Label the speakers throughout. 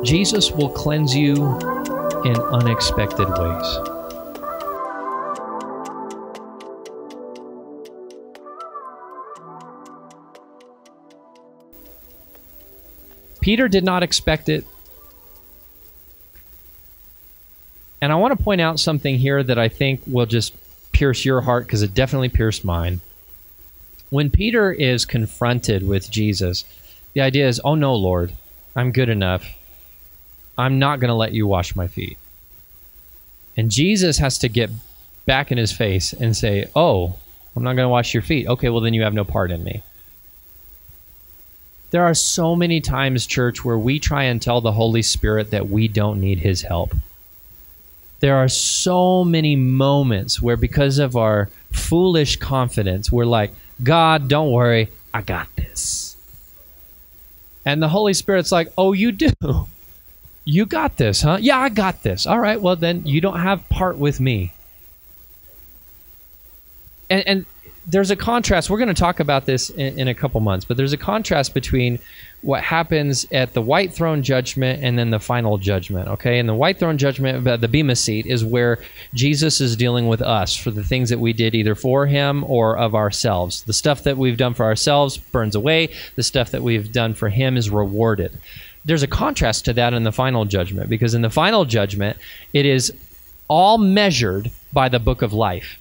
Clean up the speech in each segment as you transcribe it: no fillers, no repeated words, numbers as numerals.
Speaker 1: Jesus will cleanse you in unexpected ways. Peter did not expect it. And I want to point out something here that I think will just pierce your heart, because it definitely pierced mine. When Peter is confronted with Jesus, the idea is, oh no, Lord, I'm good enough. I'm not going to let you wash my feet. And Jesus has to get back in his face and say, oh, I'm not going to wash your feet. Okay, well then you have no part in me. There are so many times, church, where we try and tell the Holy Spirit that we don't need his help. There are so many moments where, because of our foolish confidence, we're like, God, don't worry, I got this. And the Holy Spirit's like, oh, you do? You got this, huh? Yeah, I got this. All right, well then you don't have part with me. And there's a contrast. We're going to talk about this in a couple months, but there's a contrast between what happens at the white throne judgment and then the final judgment, okay? And the white throne judgment, the Bema seat, is where Jesus is dealing with us for the things that we did either for him or of ourselves. The stuff that we've done for ourselves burns away. The stuff that we've done for him is rewarded. There's a contrast to that in the final judgment, because in the final judgment, it is all measured by the book of life.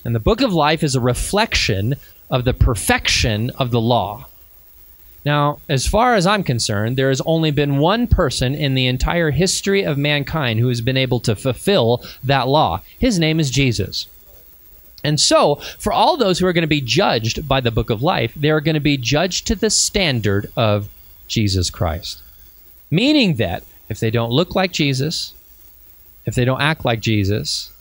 Speaker 1: And the book of life is a reflection of the perfection of the law. Now, as far as I'm concerned, there has only been one person in the entire history of mankind who has been able to fulfill that law. His name is Jesus. And so, for all those who are going to be judged by the book of life, they are going to be judged to the standard of Jesus Christ. Meaning that if they don't look like Jesus, if they don't act like Jesus,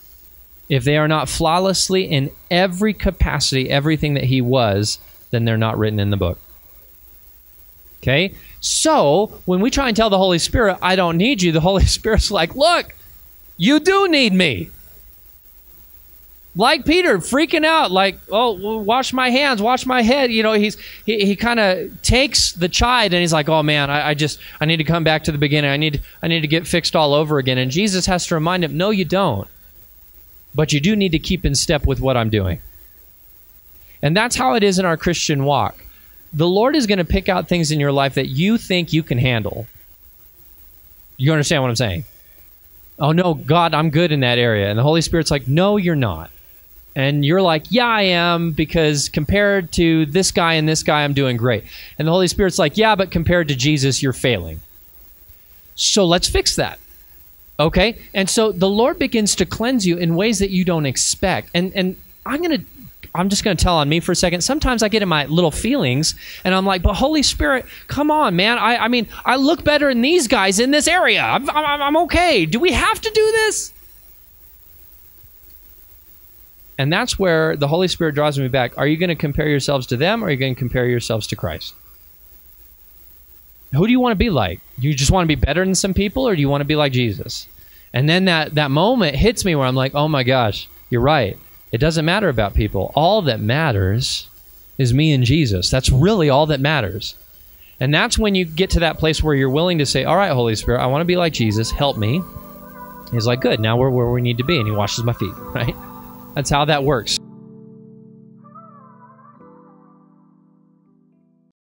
Speaker 1: if they are not flawlessly in every capacity, everything that he was, then they're not written in the book. Okay? So, when we try and tell the Holy Spirit, I don't need you, the Holy Spirit's like, look, you do need me. Like Peter, freaking out, like, oh, wash my hands, wash my head. You know, he kind of takes the chide and he's like, oh man, I need to come back to the beginning. I need to get fixed all over again. And Jesus has to remind him, no, you don't. But you do need to keep in step with what I'm doing. And that's how it is in our Christian walk. The Lord is going to pick out things in your life that you think you can handle. You understand what I'm saying? Oh no, God, I'm good in that area. And the Holy Spirit's like, no, you're not. And you're like, yeah, I am, because compared to this guy and this guy, I'm doing great. And the Holy Spirit's like, yeah, but compared to Jesus, you're failing. So let's fix that. Okay? And so the Lord begins to cleanse you in ways that you don't expect. And I'm just going to tell on me for a second. Sometimes I get in my little feelings and I'm like, but Holy Spirit, come on, man. I mean, I look better than these guys in this area. I'm okay. Do we have to do this? And that's where the Holy Spirit draws me back. Are you going to compare yourselves to them, or are you going to compare yourselves to Christ? Who do you want to be like? Do you just want to be better than some people, or do you want to be like Jesus? And then that moment hits me where I'm like, oh my gosh, you're right. It doesn't matter about people. All that matters is me and Jesus. That's really all that matters. And that's when you get to that place where you're willing to say, all right, Holy Spirit, I want to be like Jesus. Help me. He's like, good. Now we're where we need to be. And he washes my feet, right? That's how that works.